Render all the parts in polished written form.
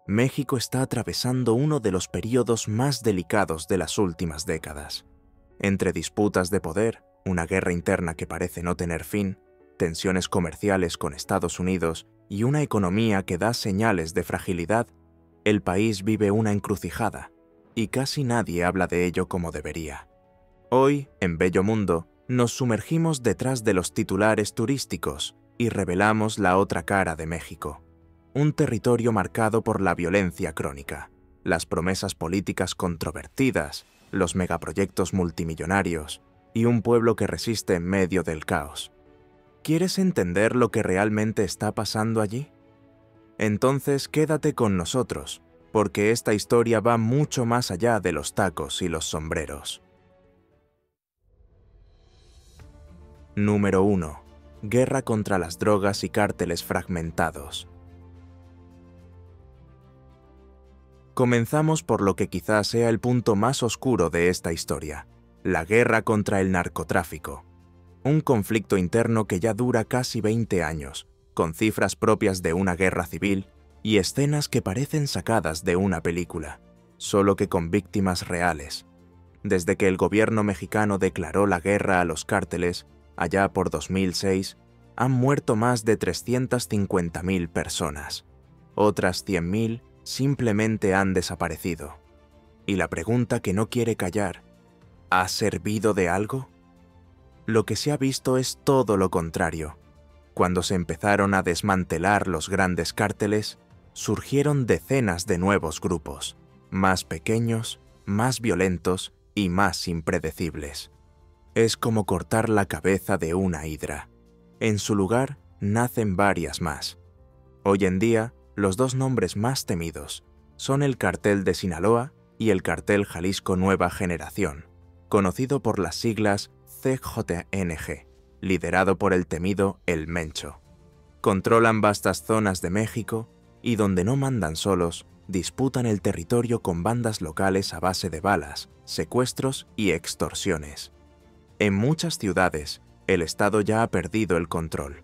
México está atravesando uno de los períodos más delicados de las últimas décadas. Entre disputas de poder, una guerra interna que parece no tener fin, tensiones comerciales con Estados Unidos y una economía que da señales de fragilidad, el país vive una encrucijada, y casi nadie habla de ello como debería. Hoy, en Bello Mundo, nos sumergimos detrás de los titulares turísticos y revelamos la otra cara de México. Un territorio marcado por la violencia crónica, las promesas políticas controvertidas, los megaproyectos multimillonarios y un pueblo que resiste en medio del caos. ¿Quieres entender lo que realmente está pasando allí? Entonces quédate con nosotros, porque esta historia va mucho más allá de los tacos y los sombreros. Número 1. Guerra contra las drogas y cárteles fragmentados. Comenzamos por lo que quizás sea el punto más oscuro de esta historia, la guerra contra el narcotráfico. Un conflicto interno que ya dura casi 20 años, con cifras propias de una guerra civil y escenas que parecen sacadas de una película, solo que con víctimas reales. Desde que el gobierno mexicano declaró la guerra a los cárteles, allá por 2006, han muerto más de 350.000 personas. Otras 100.000 simplemente han desaparecido. Y la pregunta que no quiere callar, ¿ha servido de algo? Lo que se ha visto es todo lo contrario. Cuando se empezaron a desmantelar los grandes cárteles, surgieron decenas de nuevos grupos, más pequeños, más violentos y más impredecibles. Es como cortar la cabeza de una hidra. En su lugar, nacen varias más. Hoy en día, los dos nombres más temidos son el Cartel de Sinaloa y el Cartel Jalisco Nueva Generación, conocido por las siglas CJNG, liderado por el temido El Mencho. Controlan vastas zonas de México y donde no mandan solos, disputan el territorio con bandas locales a base de balas, secuestros y extorsiones. En muchas ciudades, el Estado ya ha perdido el control.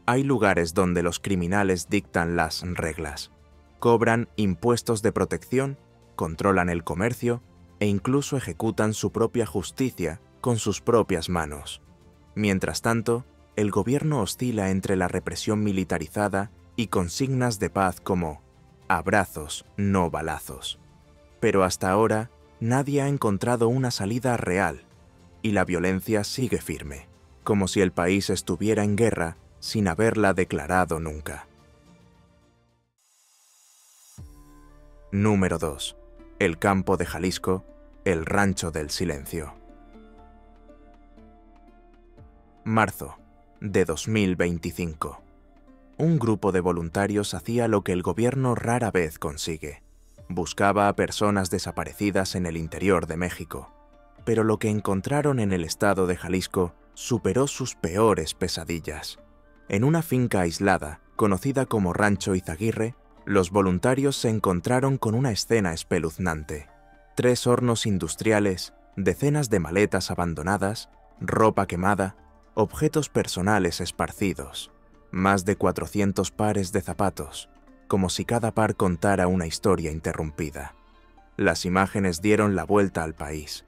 Hay lugares donde los criminales dictan las reglas, cobran impuestos de protección, controlan el comercio e incluso ejecutan su propia justicia con sus propias manos. Mientras tanto, el gobierno oscila entre la represión militarizada y consignas de paz como abrazos, no balazos. Pero hasta ahora, nadie ha encontrado una salida real, y la violencia sigue firme, como si el país estuviera en guerra sin haberla declarado nunca. Número 2. El campo de Jalisco, el rancho del silencio. Marzo de 2025. Un grupo de voluntarios hacía lo que el gobierno rara vez consigue. Buscaba a personas desaparecidas en el interior de México. Pero lo que encontraron en el estado de Jalisco superó sus peores pesadillas. En una finca aislada, conocida como Rancho Izaguirre, los voluntarios se encontraron con una escena espeluznante. 3 hornos industriales, decenas de maletas abandonadas, ropa quemada, objetos personales esparcidos, más de 400 pares de zapatos, como si cada par contara una historia interrumpida. Las imágenes dieron la vuelta al país.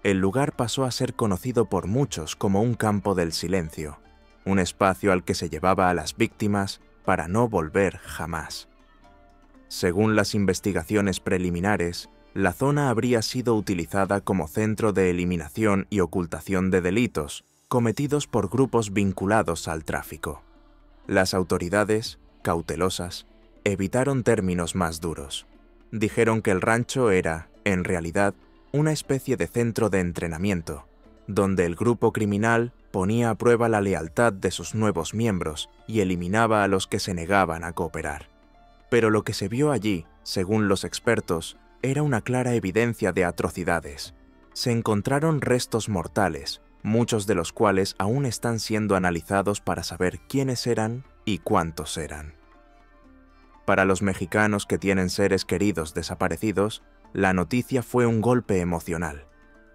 El lugar pasó a ser conocido por muchos como un campo del silencio, un espacio al que se llevaba a las víctimas para no volver jamás. Según las investigaciones preliminares, la zona habría sido utilizada como centro de eliminación y ocultación de delitos cometidos por grupos vinculados al tráfico. Las autoridades, cautelosas, evitaron términos más duros. Dijeron que el rancho era, en realidad, una especie de centro de entrenamiento, donde el grupo criminal ponía a prueba la lealtad de sus nuevos miembros y eliminaba a los que se negaban a cooperar. Pero lo que se vio allí, según los expertos, era una clara evidencia de atrocidades. Se encontraron restos mortales, muchos de los cuales aún están siendo analizados para saber quiénes eran y cuántos eran. Para los mexicanos que tienen seres queridos desaparecidos, la noticia fue un golpe emocional.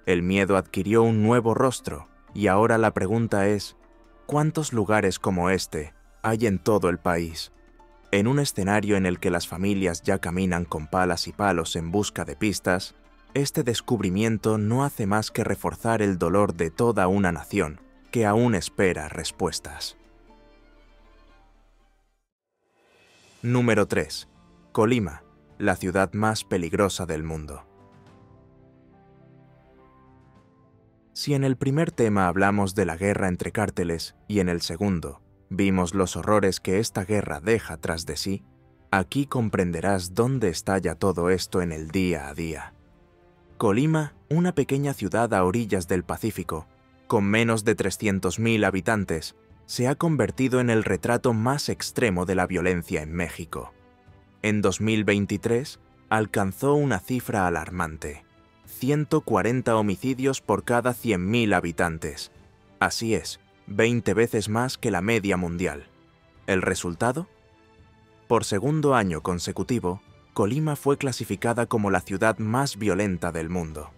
El miedo adquirió un nuevo rostro, y ahora la pregunta es, ¿cuántos lugares como este hay en todo el país? En un escenario en el que las familias ya caminan con palas y palos en busca de pistas, este descubrimiento no hace más que reforzar el dolor de toda una nación que aún espera respuestas. Número 3. Colima, la ciudad más peligrosa del mundo. Si en el primer tema hablamos de la guerra entre cárteles y en el segundo vimos los horrores que esta guerra deja tras de sí, aquí comprenderás dónde estalla todo esto en el día a día. Colima, una pequeña ciudad a orillas del Pacífico, con menos de 300.000 habitantes, se ha convertido en el retrato más extremo de la violencia en México. En 2023 alcanzó una cifra alarmante: 140 homicidios por cada 100.000 habitantes. Así es, 20 veces más que la media mundial. ¿El resultado? Por segundo año consecutivo, Colima fue clasificada como la ciudad más violenta del mundo.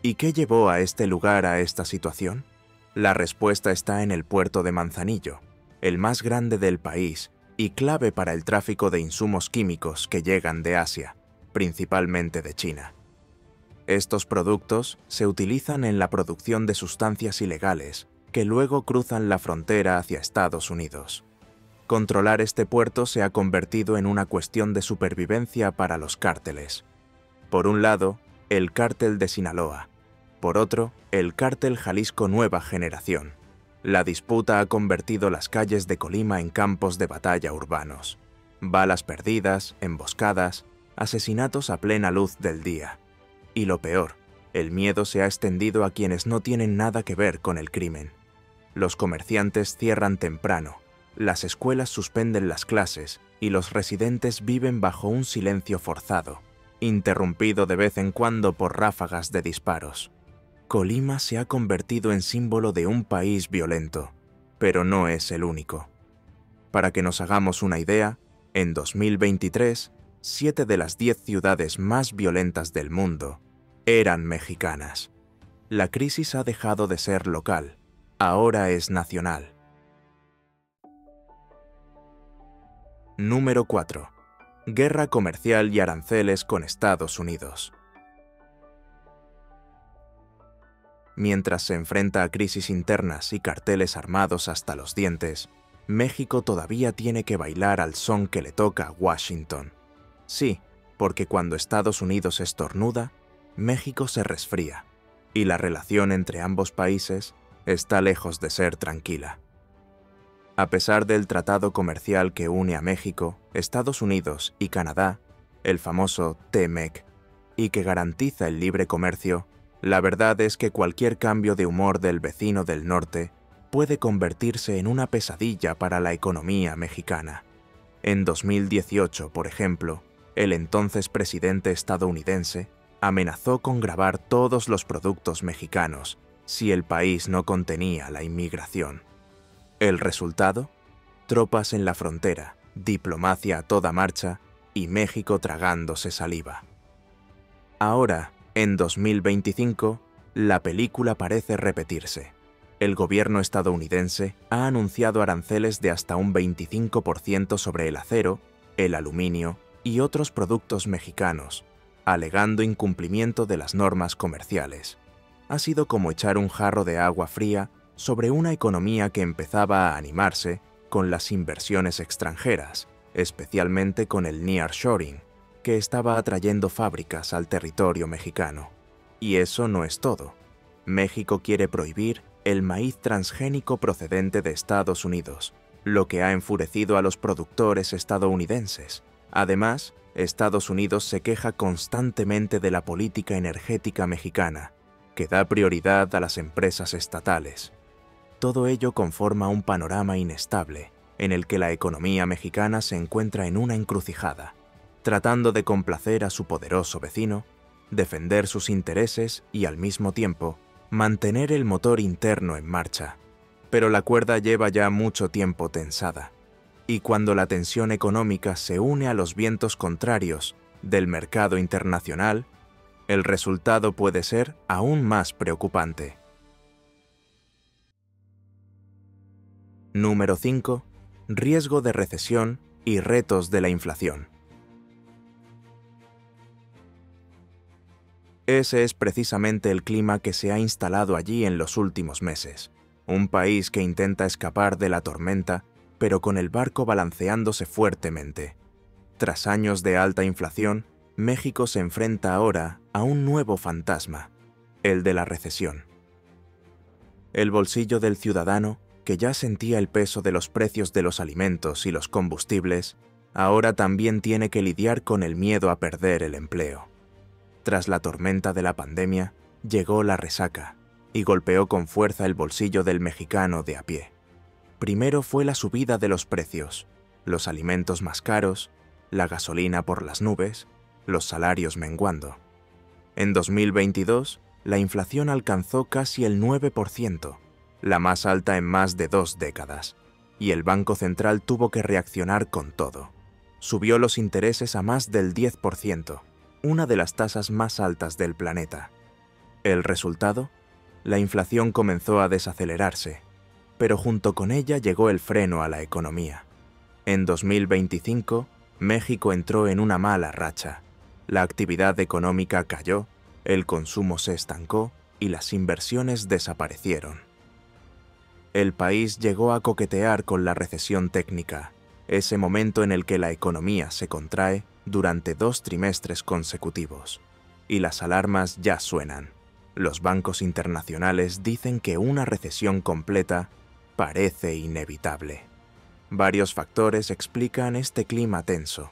¿Y qué llevó a este lugar a esta situación? La respuesta está en el puerto de Manzanillo, el más grande del país y clave para el tráfico de insumos químicos que llegan de Asia, principalmente de China. Estos productos se utilizan en la producción de sustancias ilegales que luego cruzan la frontera hacia Estados Unidos. Controlar este puerto se ha convertido en una cuestión de supervivencia para los cárteles. Por un lado, el cártel de Sinaloa. Por otro, el cártel Jalisco Nueva Generación. La disputa ha convertido las calles de Colima en campos de batalla urbanos. Balas perdidas, emboscadas, asesinatos a plena luz del día. Y lo peor, el miedo se ha extendido a quienes no tienen nada que ver con el crimen. Los comerciantes cierran temprano, las escuelas suspenden las clases y los residentes viven bajo un silencio forzado, interrumpido de vez en cuando por ráfagas de disparos. Colima se ha convertido en símbolo de un país violento, pero no es el único. Para que nos hagamos una idea, en 2023, 7 de las 10 ciudades más violentas del mundo eran mexicanas. La crisis ha dejado de ser local, ahora es nacional. Número 4. Guerra comercial y aranceles con Estados Unidos. Mientras se enfrenta a crisis internas y carteles armados hasta los dientes, México todavía tiene que bailar al son que le toca a Washington. Sí, porque cuando Estados Unidos estornuda, México se resfría, y la relación entre ambos países está lejos de ser tranquila. A pesar del tratado comercial que une a México, Estados Unidos y Canadá, el famoso TMEC, y que garantiza el libre comercio, la verdad es que cualquier cambio de humor del vecino del norte puede convertirse en una pesadilla para la economía mexicana. En 2018, por ejemplo, el entonces presidente estadounidense amenazó con gravar todos los productos mexicanos si el país no contenía la inmigración. ¿El resultado? Tropas en la frontera, diplomacia a toda marcha y México tragándose saliva. Ahora, en 2025, la película parece repetirse. El gobierno estadounidense ha anunciado aranceles de hasta un 25% sobre el acero, el aluminio y otros productos mexicanos, alegando incumplimiento de las normas comerciales. Ha sido como echar un jarro de agua fría sobre una economía que empezaba a animarse con las inversiones extranjeras, especialmente con el nearshoring, que estaba atrayendo fábricas al territorio mexicano. Y eso no es todo. México quiere prohibir el maíz transgénico procedente de Estados Unidos, lo que ha enfurecido a los productores estadounidenses. Además, Estados Unidos se queja constantemente de la política energética mexicana, que da prioridad a las empresas estatales. Todo ello conforma un panorama inestable, en el que la economía mexicana se encuentra en una encrucijada, tratando de complacer a su poderoso vecino, defender sus intereses y, al mismo tiempo, mantener el motor interno en marcha. Pero la cuerda lleva ya mucho tiempo tensada, y cuando la tensión económica se une a los vientos contrarios del mercado internacional, el resultado puede ser aún más preocupante. Número 5. Riesgo de recesión y retos de la inflación. Ese es precisamente el clima que se ha instalado allí en los últimos meses. Un país que intenta escapar de la tormenta, pero con el barco balanceándose fuertemente. Tras años de alta inflación, México se enfrenta ahora a un nuevo fantasma, el de la recesión. El bolsillo del ciudadano, que ya sentía el peso de los precios de los alimentos y los combustibles, ahora también tiene que lidiar con el miedo a perder el empleo. Tras la tormenta de la pandemia, llegó la resaca y golpeó con fuerza el bolsillo del mexicano de a pie. Primero fue la subida de los precios, los alimentos más caros, la gasolina por las nubes, los salarios menguando. En 2022, la inflación alcanzó casi el 9%, la más alta en más de 2 décadas, y el Banco Central tuvo que reaccionar con todo. Subió los intereses a más del 10%, una de las tasas más altas del planeta. ¿El resultado? La inflación comenzó a desacelerarse, pero junto con ella llegó el freno a la economía. En 2025, México entró en una mala racha. La actividad económica cayó, el consumo se estancó y las inversiones desaparecieron. El país llegó a coquetear con la recesión técnica, ese momento en el que la economía se contrae durante 2 trimestres consecutivos. Y las alarmas ya suenan. Los bancos internacionales dicen que una recesión completa parece inevitable. Varios factores explican este clima tenso.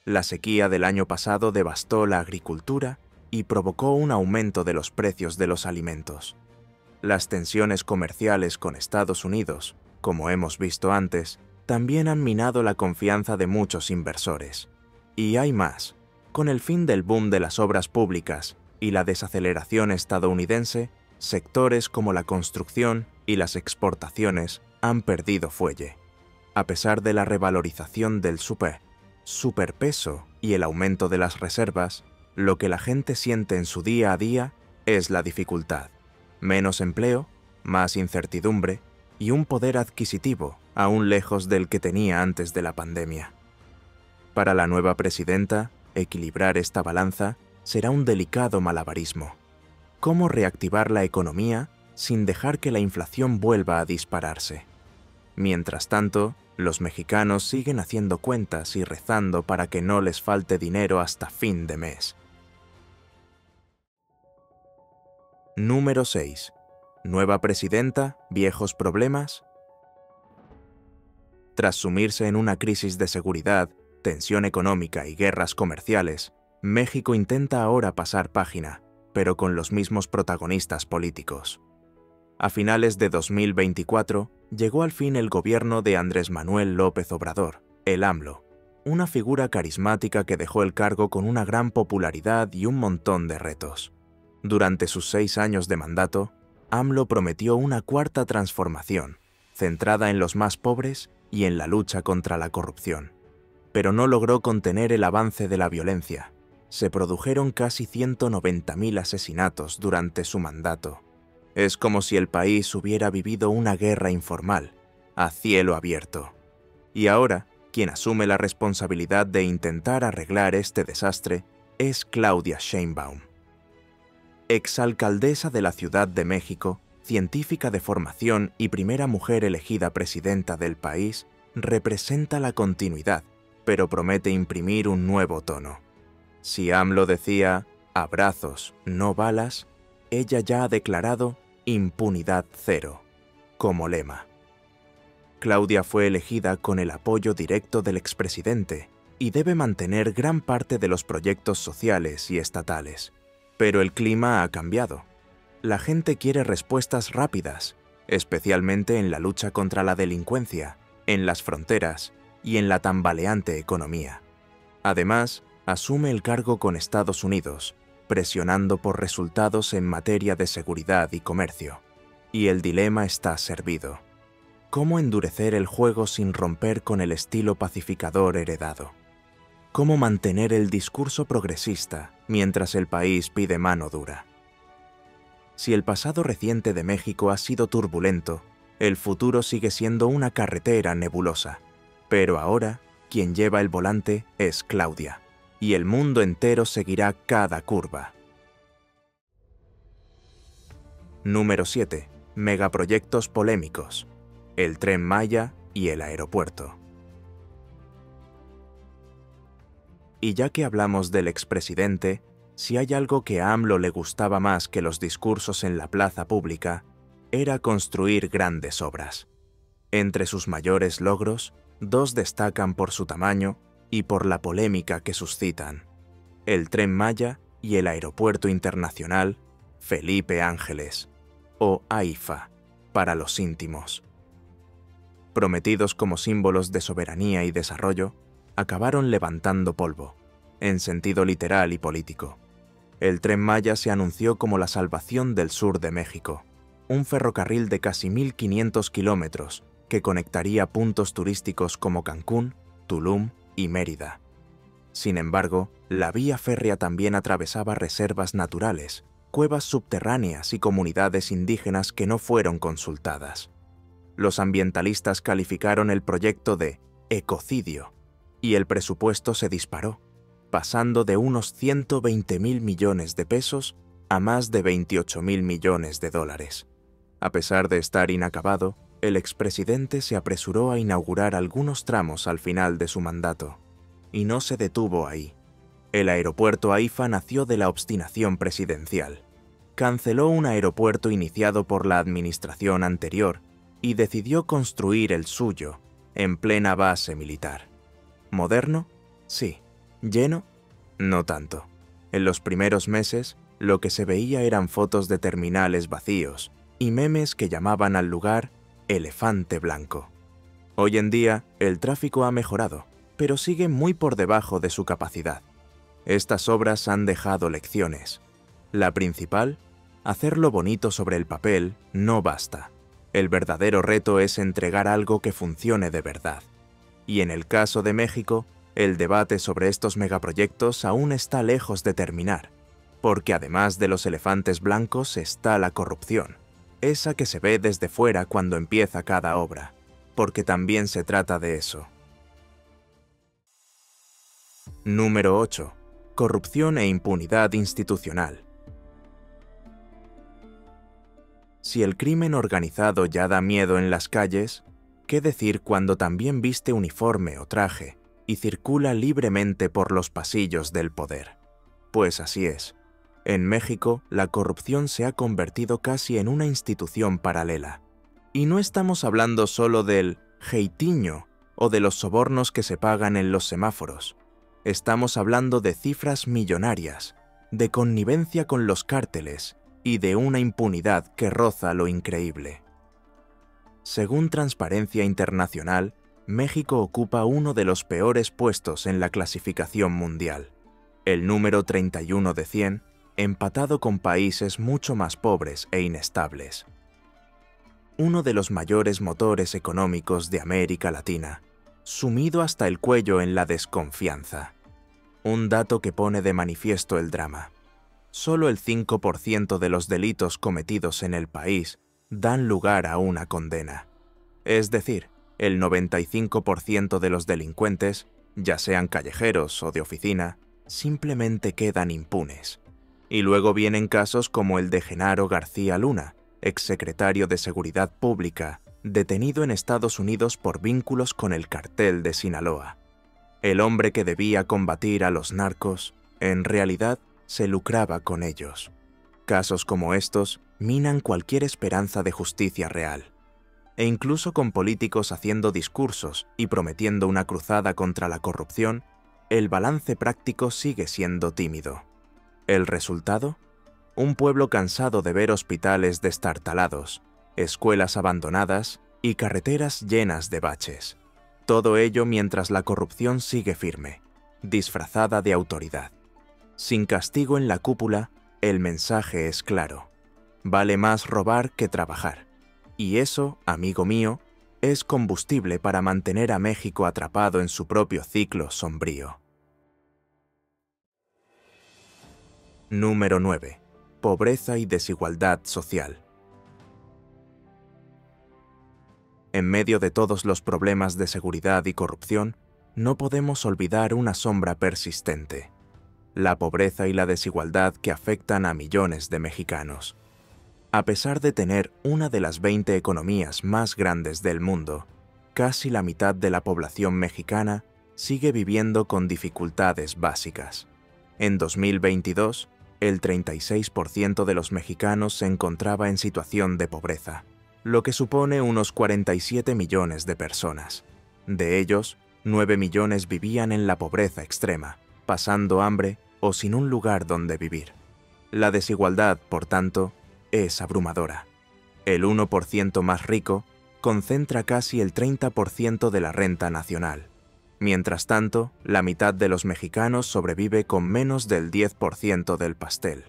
La sequía del año pasado devastó la agricultura y provocó un aumento de los precios de los alimentos. Las tensiones comerciales con Estados Unidos, como hemos visto antes, también han minado la confianza de muchos inversores. Y hay más. Con el fin del boom de las obras públicas y la desaceleración estadounidense, sectores como la construcción y las exportaciones han perdido fuelle. A pesar de la revalorización del superpeso y el aumento de las reservas, lo que la gente siente en su día a día es la dificultad. Menos empleo, más incertidumbre y un poder adquisitivo aún lejos del que tenía antes de la pandemia. Para la nueva presidenta, equilibrar esta balanza será un delicado malabarismo. ¿Cómo reactivar la economía sin dejar que la inflación vuelva a dispararse? Mientras tanto, los mexicanos siguen haciendo cuentas y rezando para que no les falte dinero hasta fin de mes. Número 6. ¿Nueva presidenta? ¿Viejos problemas? Tras sumirse en una crisis de seguridad, tensión económica y guerras comerciales, México intenta ahora pasar página, pero con los mismos protagonistas políticos. A finales de 2024, llegó al fin el gobierno de Andrés Manuel López Obrador, el AMLO, una figura carismática que dejó el cargo con una gran popularidad y un montón de retos. Durante sus 6 años de mandato, AMLO prometió una cuarta transformación, centrada en los más pobres y en la lucha contra la corrupción. Pero no logró contener el avance de la violencia. Se produjeron casi 190.000 asesinatos durante su mandato. Es como si el país hubiera vivido una guerra informal, a cielo abierto. Y ahora, quien asume la responsabilidad de intentar arreglar este desastre es Claudia Sheinbaum. Exalcaldesa de la Ciudad de México, científica de formación y primera mujer elegida presidenta del país, representa la continuidad, pero promete imprimir un nuevo tono. Si AMLO decía «abrazos, no balas», ella ya ha declarado «impunidad cero» como lema. Claudia fue elegida con el apoyo directo del expresidente y debe mantener gran parte de los proyectos sociales y estatales. Pero el clima ha cambiado. La gente quiere respuestas rápidas, especialmente en la lucha contra la delincuencia, en las fronteras y en la tambaleante economía. Además, asume el cargo con Estados Unidos, presionando por resultados en materia de seguridad y comercio. Y el dilema está servido. ¿Cómo endurecer el juego sin romper con el estilo pacificador heredado? ¿Cómo mantener el discurso progresista mientras el país pide mano dura? Si el pasado reciente de México ha sido turbulento, el futuro sigue siendo una carretera nebulosa. Pero ahora, quien lleva el volante es Claudia, y el mundo entero seguirá cada curva. Número 7. Megaproyectos polémicos. El Tren Maya y el aeropuerto. Y ya que hablamos del expresidente, si hay algo que a AMLO le gustaba más que los discursos en la plaza pública, era construir grandes obras. Entre sus mayores logros, dos destacan por su tamaño y por la polémica que suscitan: el Tren Maya y el Aeropuerto Internacional Felipe Ángeles, o AIFA, para los íntimos. Prometidos como símbolos de soberanía y desarrollo, acabaron levantando polvo, en sentido literal y político. El Tren Maya se anunció como la salvación del sur de México, un ferrocarril de casi 1.500 kilómetros que conectaría puntos turísticos como Cancún, Tulum y Mérida. Sin embargo, la vía férrea también atravesaba reservas naturales, cuevas subterráneas y comunidades indígenas que no fueron consultadas. Los ambientalistas calificaron el proyecto de ecocidio, y el presupuesto se disparó, pasando de unos 120.000 millones de pesos a más de 28.000 millones de dólares. A pesar de estar inacabado, el expresidente se apresuró a inaugurar algunos tramos al final de su mandato. Y no se detuvo ahí. El aeropuerto AIFA nació de la obstinación presidencial. Canceló un aeropuerto iniciado por la administración anterior y decidió construir el suyo, en plena base militar. ¿Moderno? Sí. ¿Lleno? No tanto. En los primeros meses, lo que se veía eran fotos de terminales vacíos y memes que llamaban al lugar Elefante Blanco. Hoy en día, el tráfico ha mejorado, pero sigue muy por debajo de su capacidad. Estas obras han dejado lecciones. La principal, hacerlo bonito sobre el papel no basta. El verdadero reto es entregar algo que funcione de verdad. Y en el caso de México, el debate sobre estos megaproyectos aún está lejos de terminar, porque además de los elefantes blancos está la corrupción, esa que se ve desde fuera cuando empieza cada obra, porque también se trata de eso. Número 8. Corrupción e impunidad institucional. Si el crimen organizado ya da miedo en las calles, ¿qué decir cuando también viste uniforme o traje y circula libremente por los pasillos del poder? Pues así es. En México, la corrupción se ha convertido casi en una institución paralela. Y no estamos hablando solo del jeitinho o de los sobornos que se pagan en los semáforos. Estamos hablando de cifras millonarias, de connivencia con los cárteles y de una impunidad que roza lo increíble. Según Transparencia Internacional, México ocupa uno de los peores puestos en la clasificación mundial, el número 31 de 100, empatado con países mucho más pobres e inestables. Uno de los mayores motores económicos de América Latina, sumido hasta el cuello en la desconfianza. Un dato que pone de manifiesto el drama. Solo el 5% de los delitos cometidos en el país dan lugar a una condena. Es decir, el 95% de los delincuentes, ya sean callejeros o de oficina, simplemente quedan impunes. Y luego vienen casos como el de Genaro García Luna, exsecretario de Seguridad Pública, detenido en Estados Unidos por vínculos con el cartel de Sinaloa. El hombre que debía combatir a los narcos, en realidad, se lucraba con ellos. Casos como estos minan cualquier esperanza de justicia real. E incluso con políticos haciendo discursos y prometiendo una cruzada contra la corrupción, el balance práctico sigue siendo tímido. ¿El resultado? Un pueblo cansado de ver hospitales destartalados, escuelas abandonadas y carreteras llenas de baches. Todo ello mientras la corrupción sigue firme, disfrazada de autoridad. Sin castigo en la cúpula, el mensaje es claro. Vale más robar que trabajar. Y eso, amigo mío, es combustible para mantener a México atrapado en su propio ciclo sombrío. Número 9. Pobreza y desigualdad social. En medio de todos los problemas de seguridad y corrupción, no podemos olvidar una sombra persistente: la pobreza y la desigualdad que afectan a millones de mexicanos. A pesar de tener una de las 20 economías más grandes del mundo, casi la mitad de la población mexicana sigue viviendo con dificultades básicas. En 2022, el 36% de los mexicanos se encontraba en situación de pobreza, lo que supone unos 47 millones de personas. De ellos, 9 millones vivían en la pobreza extrema, pasando hambre o sin un lugar donde vivir. La desigualdad, por tanto, es abrumadora. El 1% más rico concentra casi el 30% de la renta nacional. Mientras tanto, la mitad de los mexicanos sobrevive con menos del 10% del pastel.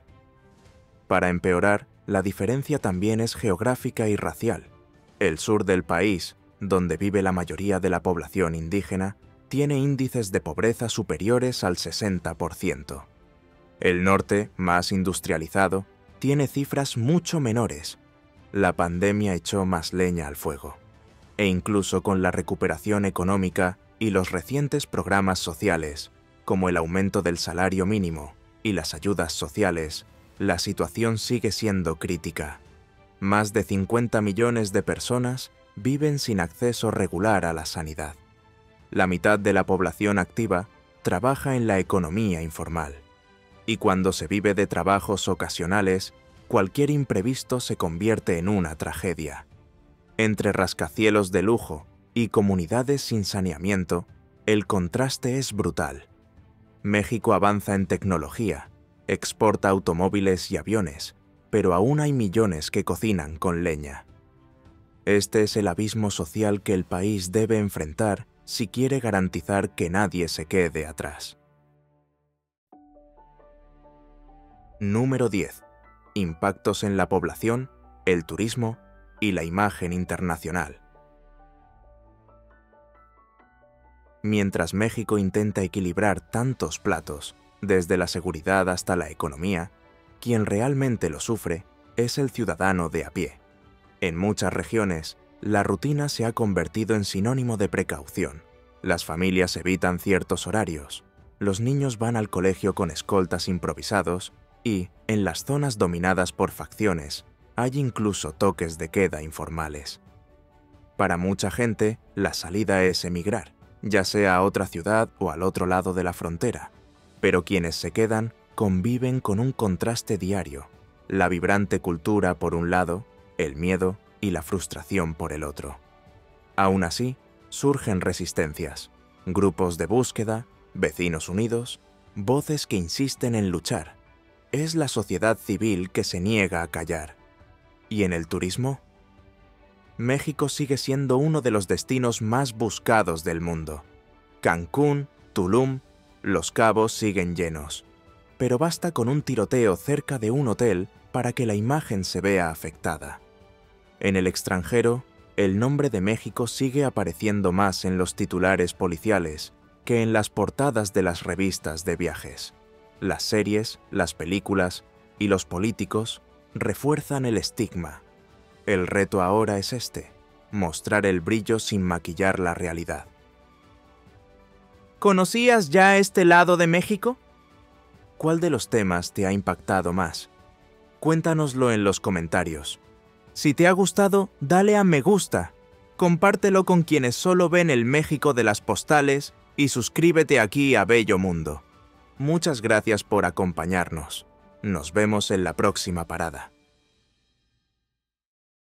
Para empeorar, la diferencia también es geográfica y racial. El sur del país, donde vive la mayoría de la población indígena, tiene índices de pobreza superiores al 60%. El norte, más industrializado, tiene cifras mucho menores. La pandemia echó más leña al fuego. E incluso con la recuperación económica y los recientes programas sociales, como el aumento del salario mínimo y las ayudas sociales, la situación sigue siendo crítica. Más de 50 millones de personas viven sin acceso regular a la sanidad. La mitad de la población activa trabaja en la economía informal. Y cuando se vive de trabajos ocasionales, cualquier imprevisto se convierte en una tragedia. Entre rascacielos de lujo y comunidades sin saneamiento, el contraste es brutal. México avanza en tecnología, exporta automóviles y aviones, pero aún hay millones que cocinan con leña. Este es el abismo social que el país debe enfrentar si quiere garantizar que nadie se quede atrás. Número 10. Impactos en la población, el turismo y la imagen internacional. Mientras México intenta equilibrar tantos platos, desde la seguridad hasta la economía, quien realmente lo sufre es el ciudadano de a pie. En muchas regiones, la rutina se ha convertido en sinónimo de precaución. Las familias evitan ciertos horarios, los niños van al colegio con escoltas improvisados y, en las zonas dominadas por facciones, hay incluso toques de queda informales. Para mucha gente, la salida es emigrar, ya sea a otra ciudad o al otro lado de la frontera, pero quienes se quedan conviven con un contraste diario: la vibrante cultura por un lado, el miedo y la frustración por el otro. Aún así, surgen resistencias, grupos de búsqueda, vecinos unidos, voces que insisten en luchar. Es la sociedad civil que se niega a callar. ¿Y en el turismo? México sigue siendo uno de los destinos más buscados del mundo. Cancún, Tulum, Los Cabos siguen llenos. Pero basta con un tiroteo cerca de un hotel para que la imagen se vea afectada. En el extranjero, el nombre de México sigue apareciendo más en los titulares policiales que en las portadas de las revistas de viajes. Las series, las películas y los políticos refuerzan el estigma. El reto ahora es mostrar el brillo sin maquillar la realidad. ¿Conocías ya este lado de México? ¿Cuál de los temas te ha impactado más? Cuéntanoslo en los comentarios. Si te ha gustado, dale a me gusta, compártelo con quienes solo ven el México de las postales y suscríbete aquí a Bello Mundo. Muchas gracias por acompañarnos. Nos vemos en la próxima parada.